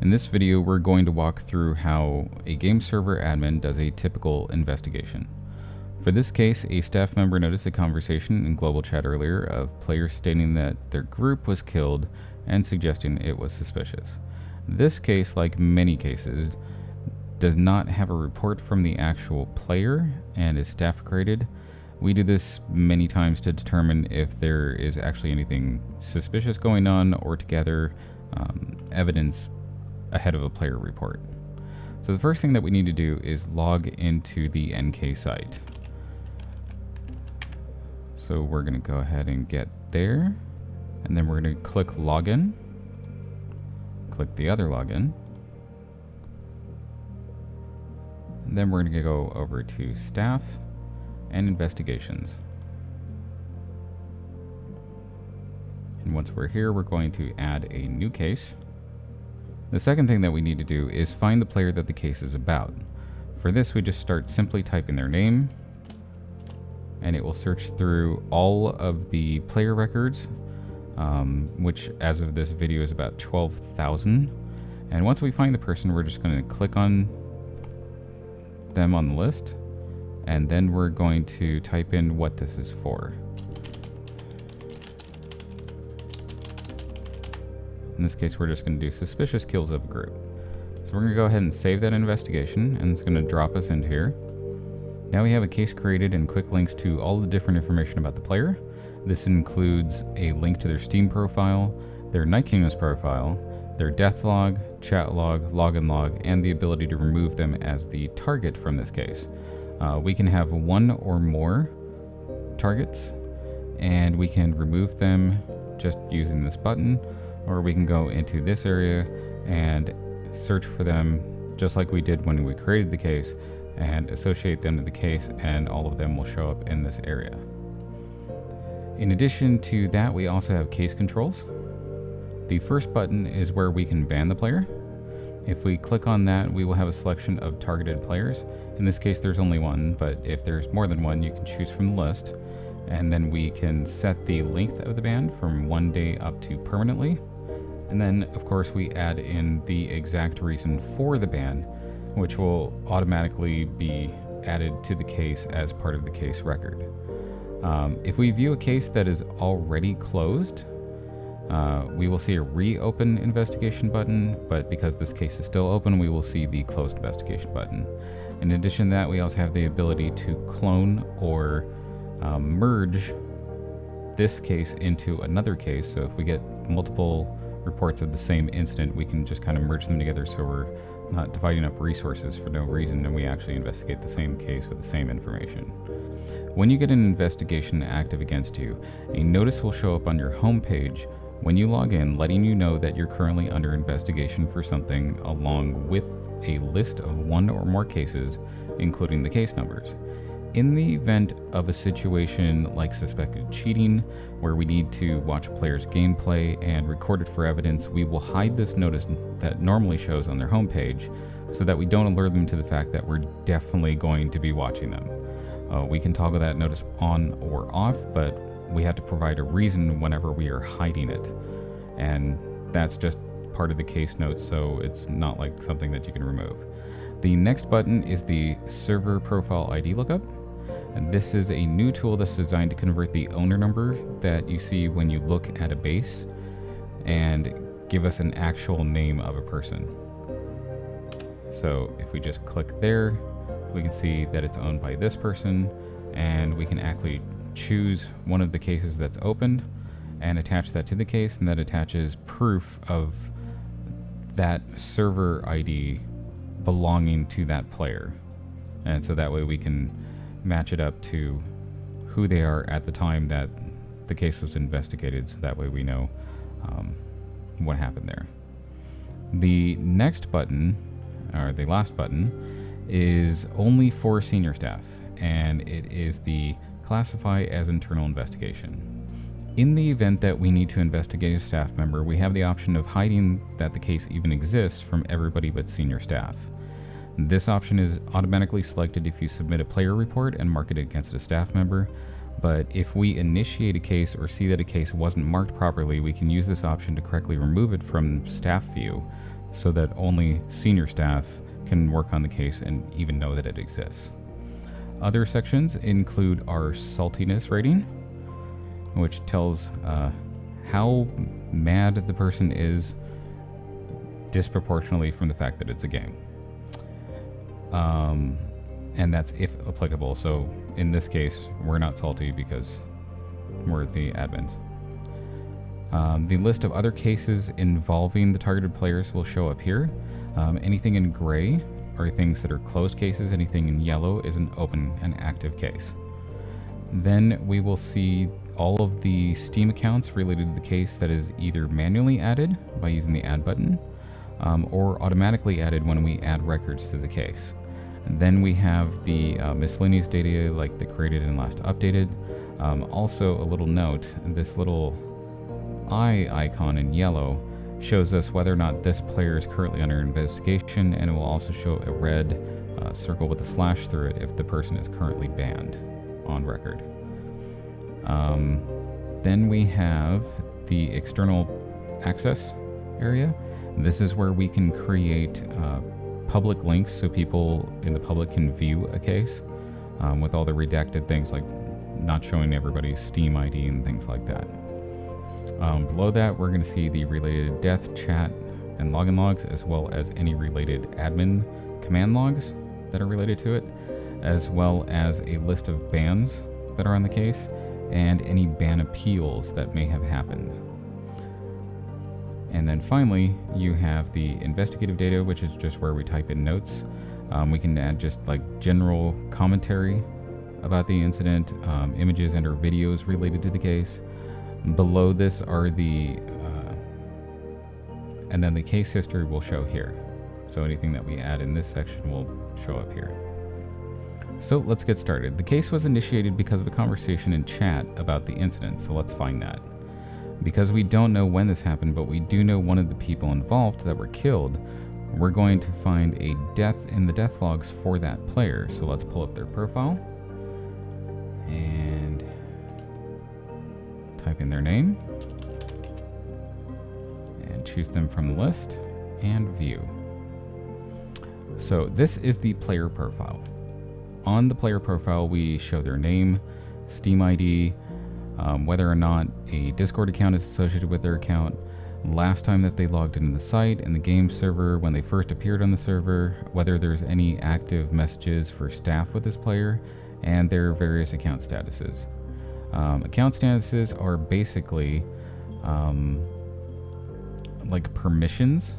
In this video, we're going to walk through how a game server admin does a typical investigation. For this case, a staff member noticed a conversation in global chat earlier of players stating that their group was killed and suggesting it was suspicious. This case, like many cases, does not have a report from the actual player and is staff created. We do this many times to determine if there is actually anything suspicious going on or to gather evidence ahead of a player report. So the first thing that we need to do is log into the NK site. So we're going to go ahead and get there, and then we're going to click login, click the other login, and then we're going to go over to staff and investigations. And once we're here, we're going to add a new case. The second thing that we need to do is find the player that the case is about. For this, we just start simply typing their name, and it will search through all of the player records, which as of this video is about 12,000. And once we find the person, we're just going to click on them on the list, and then we're going to type in what this is for. In this case, we're just going to do suspicious kills of a group. So we're going to go ahead and save that investigation, and it's going to drop us into here. Now we have a case created and quick links to all the different information about the player. This includes a link to their Steam profile, their Night Kingdoms profile, their death log, chat log, login log, and the ability to remove them as the target from this case. We can have one or more targets, and we can remove them just using this button, or we can go into this area and search for them just like we did when we created the case and associate them to the case, and all of them will show up in this area. In addition to that, we also have case controls. The first button is where we can ban the player. If we click on that, we will have a selection of targeted players. In this case, there's only one, but if there's more than one, you can choose from the list. And then we can set the length of the ban from 1 day up to permanently. And then, of course, we add in the exact reason for the ban, which will automatically be added to the case as part of the case record. If we view a case that is already closed, we will see a reopen investigation button, but because this case is still open, we will see the closed investigation button. In addition to that, we also have the ability to clone or merge this case into another case. So if we get multiple reports of the same incident, we can just kind of merge them together so we're not dividing up resources for no reason, and we actually investigate the same case with the same information. When you get an investigation active against you, a notice will show up on your home page when you log in, letting you know that you're currently under investigation for something, along with a list of one or more cases, including the case numbers. In the event of a situation like suspected cheating, where we need to watch a player's gameplay and record it for evidence, we will hide this notice that normally shows on their homepage so that we don't alert them to the fact that we're definitely going to be watching them. We can toggle that notice on or off, but we have to provide a reason whenever we are hiding it. And that's just part of the case notes, so it's not like something that you can remove. The next button is the server profile ID lookup. And this is a new tool that's designed to convert the owner number that you see when you look at a base and give us an actual name of a person. So if we just click there, we can see that it's owned by this person, and we can actually choose one of the cases that's opened and attach that to the case, and that attaches proof of that server ID belonging to that player. And so that way we can match it up to who they are at the time that the case was investigated, so that way we know what happened there. The next button, or the last button, is only for senior staff, and it is the classify as internal investigation. In the event that we need to investigate a staff member, we have the option of hiding that the case even exists from everybody but senior staff. This option is automatically selected if you submit a player report and mark it against a staff member, but if we initiate a case or see that a case wasn't marked properly, we can use this option to correctly remove it from staff view so that only senior staff can work on the case and even know that it exists. Other sections include our saltiness rating, which tells how mad the person is disproportionately from the fact that it's a game. And that's if applicable. So in this case, we're not salty because we're the admins. The list of other cases involving the targeted players will show up here. Anything in gray are things that are closed cases. Anything in yellow is an open and active case. Then we will see all of the Steam accounts related to the case that is either manually added by using the add button, or automatically added when we add records to the case. And then we have the miscellaneous data like the created and last updated. Also a little note, this little eye icon in yellow shows us whether or not this player is currently under investigation, and it will also show a red circle with a slash through it if the person is currently banned on record. Then we have the external access area. This is where we can create public links so people in the public can view a case with all the redacted things like not showing everybody's Steam ID and things like that. Below that, we're going to see the related death, chat, and login logs, as well as any related admin command logs that are related to it, as well as a list of bans that are on the case, and any ban appeals that may have happened. And then finally, you have the investigative data, which is just where we type in notes. We can add just like general commentary about the incident, images and or videos related to the case. Below this are the, and then the case history will show here. So anything that we add in this section will show up here. So let's get started. The case was initiated because of a conversation in chat about the incident, so let's find that. Because we don't know when this happened, but we do know one of the people involved that were killed, we're going to find a death in the death logs for that player. So let's pull up their profile and type in their name and choose them from the list and view. So this is the player profile. On the player profile, we show their name, Steam ID, whether or not a Discord account is associated with their account, last time that they logged into the site, and the game server, when they first appeared on the server, whether there's any active messages for staff with this player, and their various account statuses. Account statuses are basically like permissions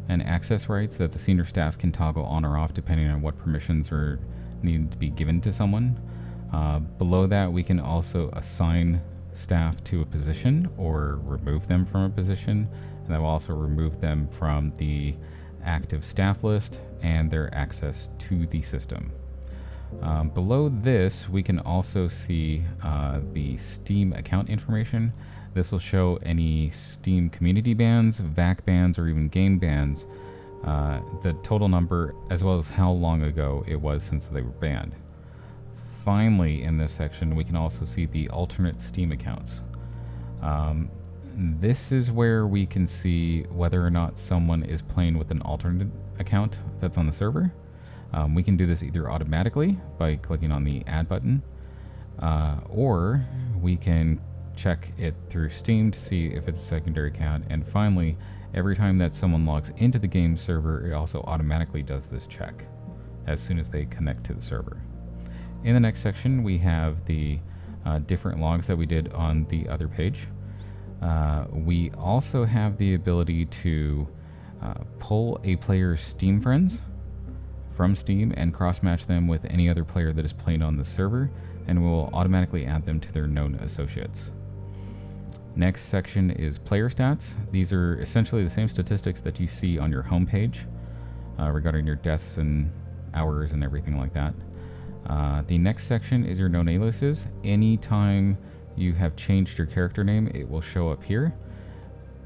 and access rights that the senior staff can toggle on or off depending on what permissions are needed to be given to someone. Below that, we can also assign staff to a position or remove them from a position, and that will also remove them from the active staff list and their access to the system. Below this, we can also see the Steam account information. This will show any Steam community bans, VAC bans, or even game bans, the total number, as well as how long ago it was since they were banned. Finally, in this section, we can also see the alternate Steam accounts. This is where we can see whether or not someone is playing with an alternate account that's on the server. We can do this either automatically by clicking on the add button, or we can check it through Steam to see if it's a secondary account. And finally, every time that someone logs into the game server, it also automatically does this check as soon as they connect to the server. In the next section, we have the different logs that we did on the other page. We also have the ability to pull a player's Steam friends from Steam and cross-match them with any other player that is playing on the server, and we'll automatically add them to their known associates. Next section is player stats. These are essentially the same statistics that you see on your home page regarding your deaths and hours and everything like that. The next section is your known aliases. Anytime you have changed your character name, it will show up here,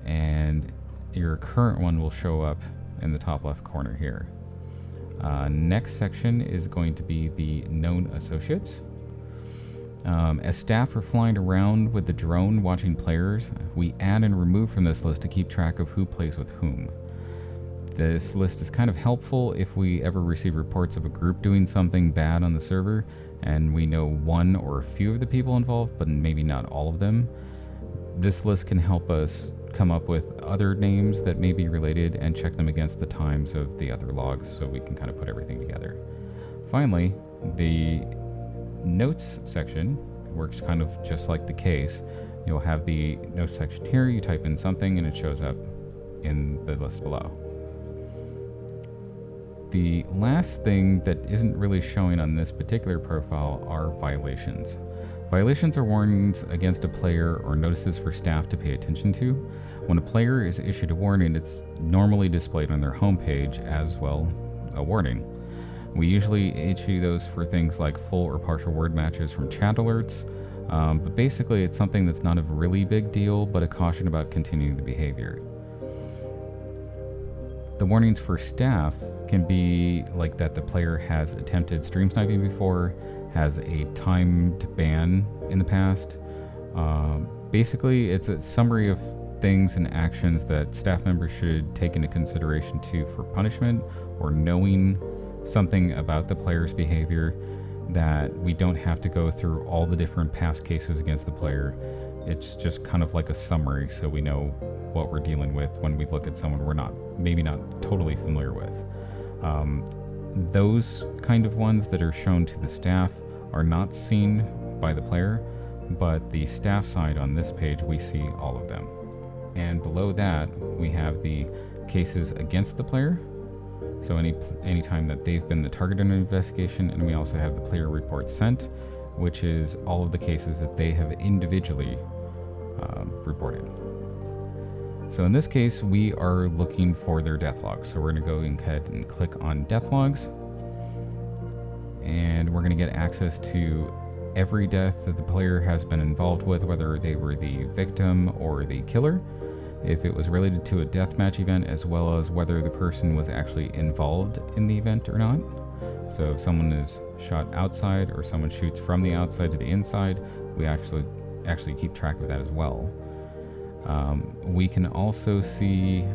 and your current one will show up in the top left corner here. Next section is going to be the known associates. As staff are flying around with the drone watching players, we add and remove from this list to keep track of who plays with whom. This list is kind of helpful if we ever receive reports of a group doing something bad on the server and we know one or a few of the people involved, but maybe not all of them. This list can help us come up with other names that may be related and check them against the times of the other logs so we can kind of put everything together. Finally, the notes section works kind of just like the case. You'll have the notes section here, you type in something and it shows up in the list below. The last thing that isn't really showing on this particular profile are violations. Violations are warnings against a player or notices for staff to pay attention to. When a player is issued a warning, it's normally displayed on their homepage as well, a warning. We usually issue those for things like full or partial word matches from chat alerts, but basically it's something that's not a really big deal, but a caution about continuing the behavior. The warnings for staff can be like that the player has attempted stream sniping before, has a timed ban in the past. Basically, it's a summary of things and actions that staff members should take into consideration too for punishment, or knowing something about the player's behavior that we don't have to go through all the different past cases against the player. It's just kind of like a summary so we know what we're dealing with when we look at someone we're maybe not totally familiar with. Those kind of ones that are shown to the staff are not seen by the player, but the staff side on this page, we see all of them. And below that, we have the cases against the player. So any time that they've been the target of an investigation, and we also have the player report sent, which is all of the cases that they have individually reported. So in this case, we are looking for their death logs. So we're going to go ahead and click on death logs, and we're going to get access to every death that the player has been involved with, whether they were the victim or the killer, if it was related to a deathmatch event, as well as whether the person was actually involved in the event or not. So if someone is shot outside or someone shoots from the outside to the inside, we actually keep track of that as well. We can also see,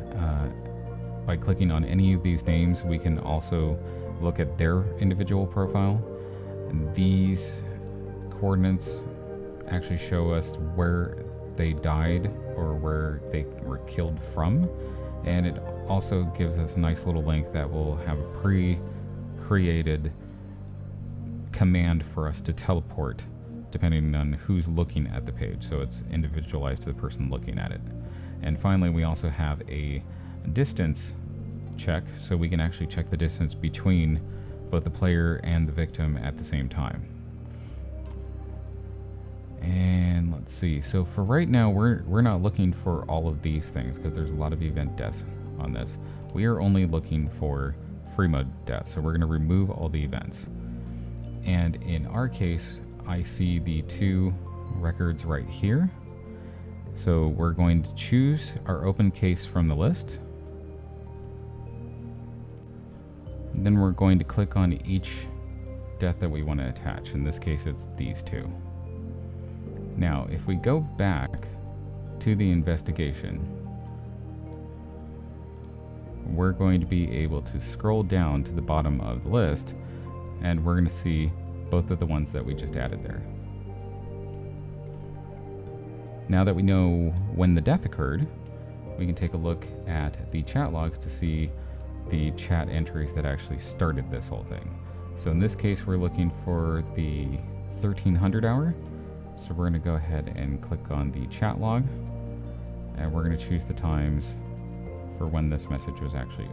by clicking on any of these names, we can also look at their individual profile. These coordinates actually show us where they died or where they were killed from, and it also gives us a nice little link that will have a pre-created command for us to teleport depending on who's looking at the page, so it's individualized to the person looking at it. And finally, we also have a distance check, so we can actually check the distance between both the player and the victim at the same time. And let's see, so for right now, we're not looking for all of these things because there's a lot of event deaths on this. We are only looking for free mode deaths, so we're going to remove all the events. And in our case, I see the two records right here. So we're going to choose our open case from the list. And then we're going to click on each death that we want to attach. In this case, it's these two. Now, if we go back to the investigation, we're going to be able to scroll down to the bottom of the list, and we're going to see both of the ones that we just added there. Now that we know when the death occurred, we can take a look at the chat logs to see the chat entries that actually started this whole thing. So in this case, we're looking for the 1300 hour. So we're going to go ahead and click on the chat log, and we're going to choose the times for when this message was actually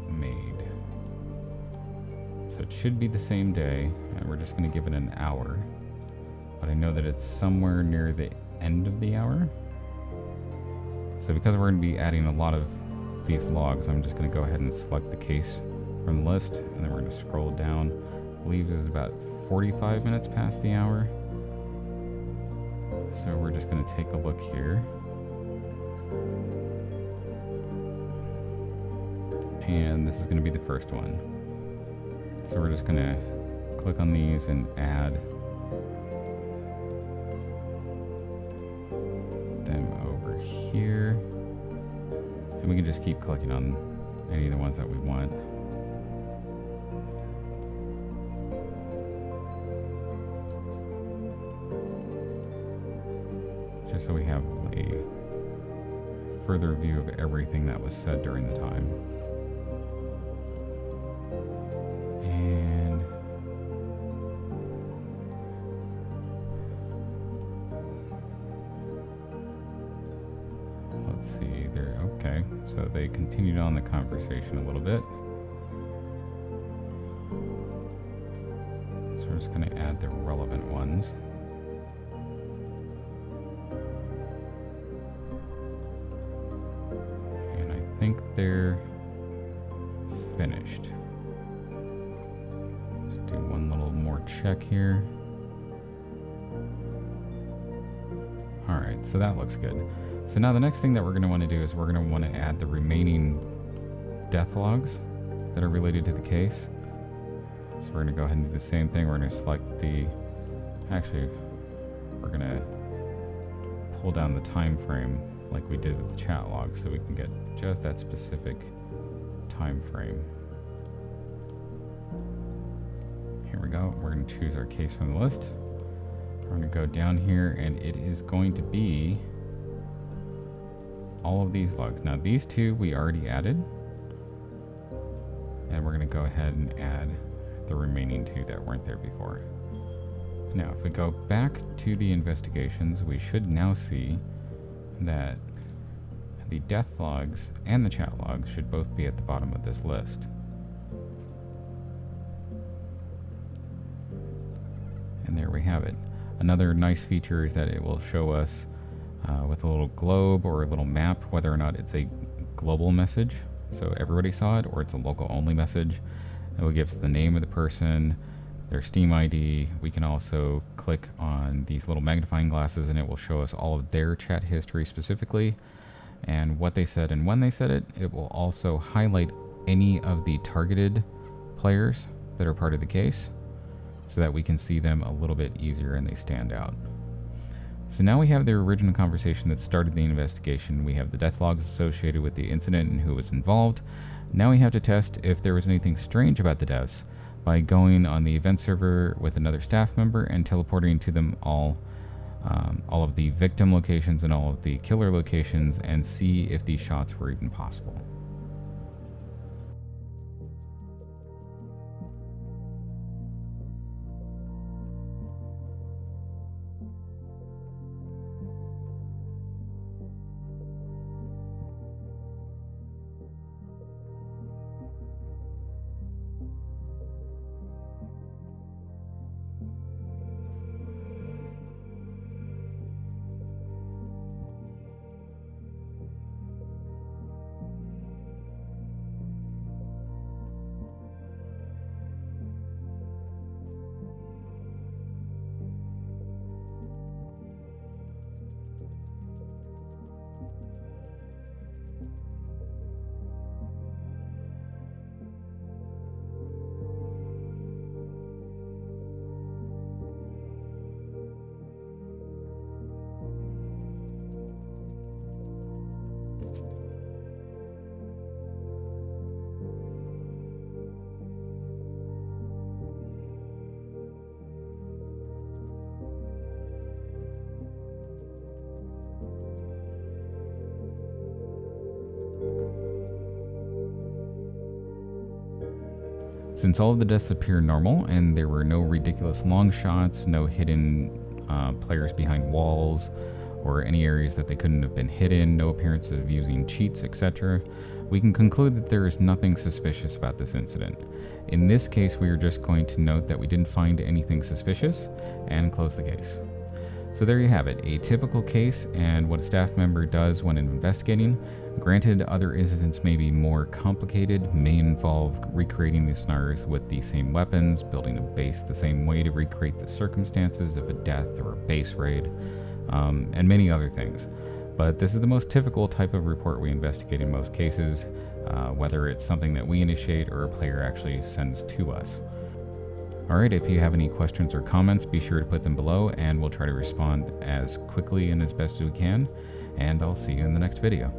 made. So it should be the same day, and we're just going to give it an hour. But I know that it's somewhere near the end of the hour. So because we're going to be adding a lot of these logs, I'm just going to go ahead and select the case from the list, and then we're going to scroll down. I believe it was about 45 minutes past the hour. So we're just going to take a look here. And this is going to be the first one. So we're just going to click on these and add them over here. And we can just keep clicking on any of the ones that we want. Just so we have a further view of everything that was said during the time. And let's see there. Okay, so they continued on the conversation a little bit. So we're just going to add the relevant ones. I think they're finished. Just do one little more check here. Alright, so that looks good. So now the next thing that we're going to want to do is we're going to want to add the remaining death logs that are related to the case. So we're going to go ahead and do the same thing. We're going to select the... Actually, we're going to pull down the time frame like we did with the chat log, so we can get just that specific time frame. Here we go. We're going to choose our case from the list. We're going to go down here, and it is going to be all of these logs. Now these two we already added, and we're going to go ahead and add the remaining two that weren't there before. Now if we go back to the investigations, we should now see that the death logs and the chat logs should both be at the bottom of this list. And there we have it. Another nice feature is that it will show us with a little globe or a little map whether or not it's a global message, so everybody saw it, or it's a local only message. It will give us the name of the person, their Steam ID. We can also click on these little magnifying glasses and it will show us all of their chat history specifically and what they said and when they said it. It will also highlight any of the targeted players that are part of the case so that we can see them a little bit easier and they stand out. So now we have the original conversation that started the investigation. We have the death logs associated with the incident and who was involved. Now we have to test if there was anything strange about the deaths by going on the event server with another staff member and teleporting to them all of the victim locations and all of the killer locations, and see if these shots were even possible. Since all of the deaths appear normal and there were no ridiculous long shots, no hidden players behind walls or any areas that they couldn't have been hidden, no appearance of using cheats, etc., we can conclude that there is nothing suspicious about this incident. In this case, we are just going to note that we didn't find anything suspicious and close the case. So there you have it, a typical case and what a staff member does when investigating. Granted, other incidents may be more complicated, may involve recreating these scenarios with the same weapons, building a base the same way to recreate the circumstances of a death or a base raid, and many other things. But this is the most typical type of report we investigate in most cases, whether it's something that we initiate or a player actually sends to us. Alright, if you have any questions or comments, be sure to put them below and we'll try to respond as quickly and as best as we can, and I'll see you in the next video.